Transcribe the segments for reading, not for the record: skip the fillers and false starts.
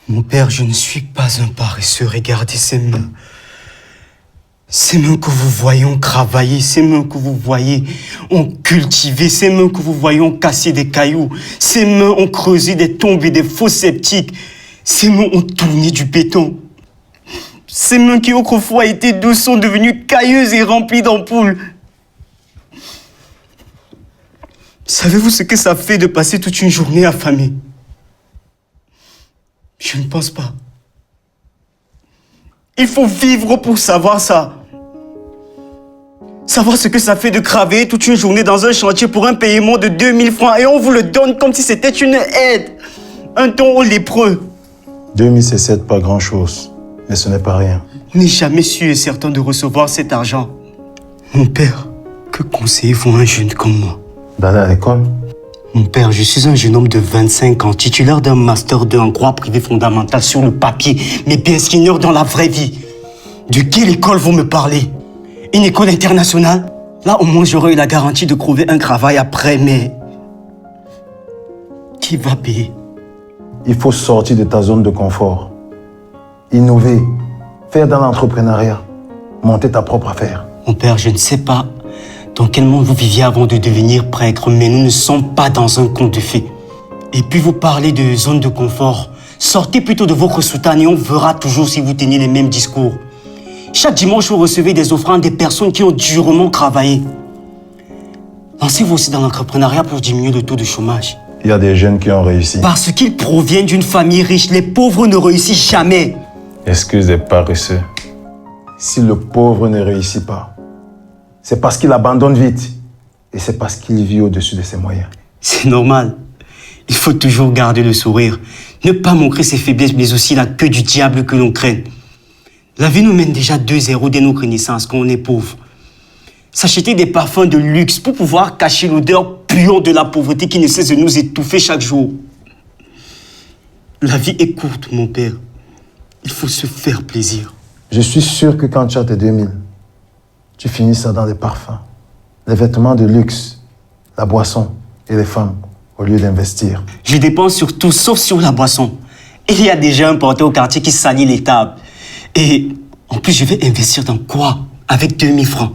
Mon père, je ne suis pas un paresseux. Regardez ces mains. Ces mains que vous voyez ont travaillé, ces mains que vous voyez ont cultivé, ces mains que vous voyez ont cassé des cailloux, ces mains ont creusé des tombes et des fosses septiques, ces mains ont tourné du béton. Ces mains qui autrefois étaient douces sont devenues cailleuses et remplies d'ampoules. Savez-vous ce que ça fait de passer toute une journée affamé? Je ne pense pas. Il faut vivre pour savoir ça. Savoir ce que ça fait de travailler toute une journée dans un chantier pour un paiement de 2000 francs et on vous le donne comme si c'était une aide. Un don aux lépreux. 2000, c'est certes pas grand-chose, mais ce n'est pas rien. On n'est jamais sûr et certain de recevoir cet argent. Mon père, que conseillez-vous à un jeune comme moi? D'aller à l'école? Mon père, je suis un jeune homme de 25 ans, titulaire d'un master 2 en droit privé fondamental sur le papier, mais bien senior dans la vraie vie. De quelle école vous me parlez? Une école internationale? Là, au moins, j'aurais eu la garantie de trouver un travail après, mais... qui va payer? Il faut sortir de ta zone de confort. Innover, faire dans l'entrepreneuriat, monter ta propre affaire. Mon père, je ne sais pas dans quel monde vous viviez avant de devenir prêtre, mais nous ne sommes pas dans un conte de fées. Et puis vous parlez de zone de confort. Sortez plutôt de votre soutane et on verra toujours si vous tenez les mêmes discours. Chaque dimanche, vous recevez des offrandes des personnes qui ont durement travaillé. Lancez-vous aussi dans l'entrepreneuriat pour diminuer le taux de chômage. Il y a des jeunes qui ont réussi. Parce qu'ils proviennent d'une famille riche, les pauvres ne réussissent jamais. Excuse des paresseux. Si le pauvre ne réussit pas, c'est parce qu'il abandonne vite. Et c'est parce qu'il vit au-dessus de ses moyens. C'est normal. Il faut toujours garder le sourire. Ne pas montrer ses faiblesses, mais aussi la queue du diable que l'on craint. La vie nous mène déjà 2-0 dès notre naissance quand on est pauvre. S'acheter des parfums de luxe pour pouvoir cacher l'odeur puante de la pauvreté qui ne cesse de nous étouffer chaque jour. La vie est courte, mon père. Il faut se faire plaisir. Je suis sûr que quand tu as tes 2000, tu finis ça dans des parfums, les vêtements de luxe, la boisson et les femmes, au lieu d'investir. Je dépense sur tout sauf sur la boisson. Il y a déjà un porteur au quartier qui salit les tables. Et en plus, je vais investir dans quoi avec 2000 francs?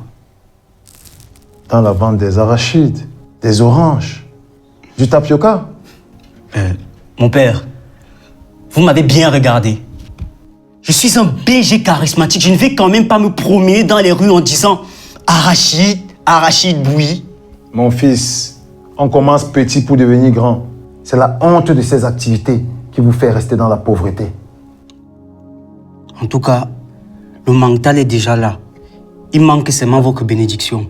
Dans la vente des arachides, des oranges, du tapioca. Mon père, vous m'avez bien regardé. Je suis un BG charismatique. Je ne vais quand même pas me promener dans les rues en disant arachide, arachide bouillie. Mon fils, on commence petit pour devenir grand. C'est la honte de ces activités qui vous fait rester dans la pauvreté. En tout cas, le mental est déjà là. Il manque seulement votre bénédiction.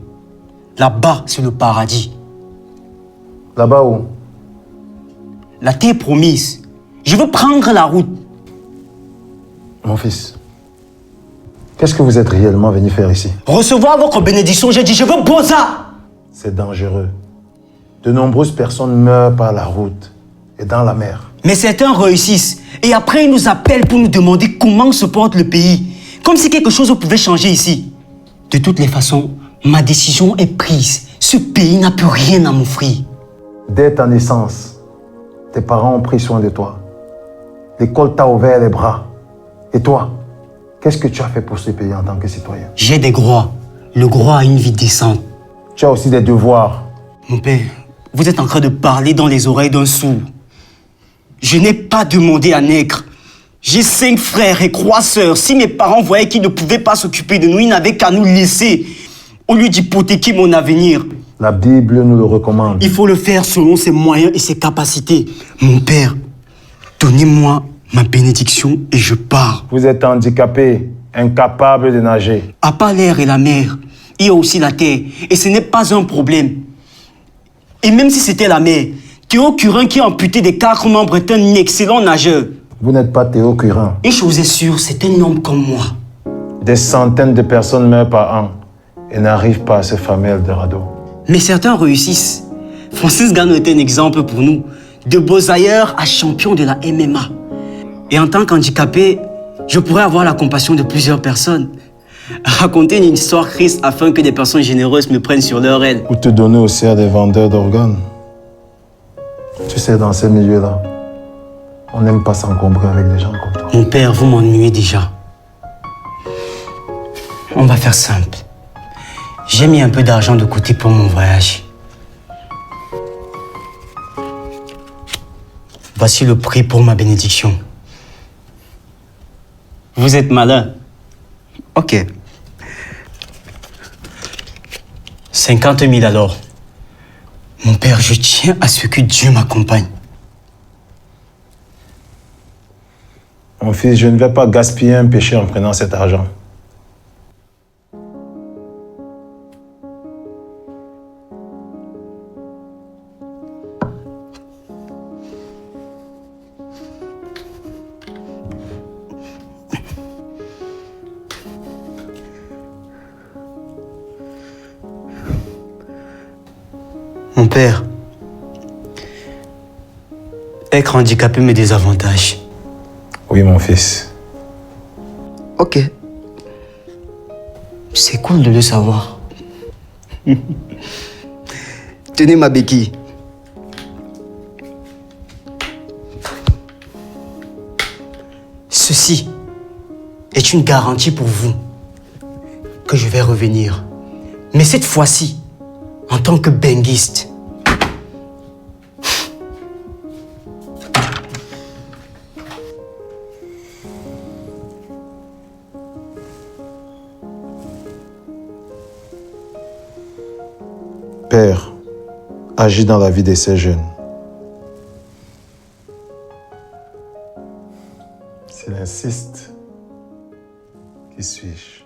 Là-bas, c'est le paradis. Là-bas où? La terre promise. Je veux prendre la route. Mon fils, qu'est-ce que vous êtes réellement venu faire ici? Recevoir votre bénédiction, j'ai dit, je veux Boza. C'est dangereux. De nombreuses personnes meurent par la route et dans la mer. Mais certains réussissent. Et après, ils nous appellent pour nous demander comment se porte le pays. Comme si quelque chose pouvait changer ici. De toutes les façons, ma décision est prise. Ce pays n'a plus rien à m'offrir. Dès ta naissance, tes parents ont pris soin de toi. L'école t'a ouvert les bras. Et toi, qu'est-ce que tu as fait pour ce pays en tant que citoyen? J'ai des droits. Le droit à une vie décente. Tu as aussi des devoirs. Mon père, vous êtes en train de parler dans les oreilles d'un sourd. Je n'ai pas demandé à naître. J'ai 5 frères et 3 sœurs. Si mes parents voyaient qu'ils ne pouvaient pas s'occuper de nous, ils n'avaient qu'à nous laisser, au lieu d'hypothéquer mon avenir. La Bible nous le recommande. Il faut le faire selon ses moyens et ses capacités. Mon père, donnez-moi ma bénédiction et je pars. Vous êtes handicapé, incapable de nager. À part l'air et la mer, il y a aussi la terre. Et ce n'est pas un problème. Et même si c'était la mer, Théo Curin qui a amputé des 4 membres est un excellent nageur. Vous n'êtes pas Théo Curin. Une chose est sûre, c'est un homme comme moi. Des centaines de personnes meurent par an et n'arrivent pas à se former Eldorado. Mais certains réussissent. Francis Ngannou est un exemple pour nous. De Bozailleur à champion de la MMA. Et en tant qu'handicapé, je pourrais avoir la compassion de plusieurs personnes. Raconter une histoire triste afin que des personnes généreuses me prennent sur leur aile. Ou te donner aussi à des vendeurs d'organes. Tu sais, dans ces milieux-là, On n'aime pas s'encombrer avec des gens comme toi. Mon père, vous m'ennuyez déjà. On va faire simple. J'ai mis un peu d'argent de côté pour mon voyage. Voici le prix pour ma bénédiction. Vous êtes malin. Ok. 50 000 alors. Mon père, je tiens à ce que Dieu m'accompagne. Mon fils, je ne vais pas gaspiller un péché en prenant cet argent. Mon père, être handicapé me désavantage. Oui, mon fils. Ok. C'est cool de le savoir. Tenez ma béquille. Ceci est une garantie pour vous que je vais revenir. Mais cette fois-ci, en tant que benguiste. Père, agis dans la vie de ces jeunes. S'il insiste, qui suis-je?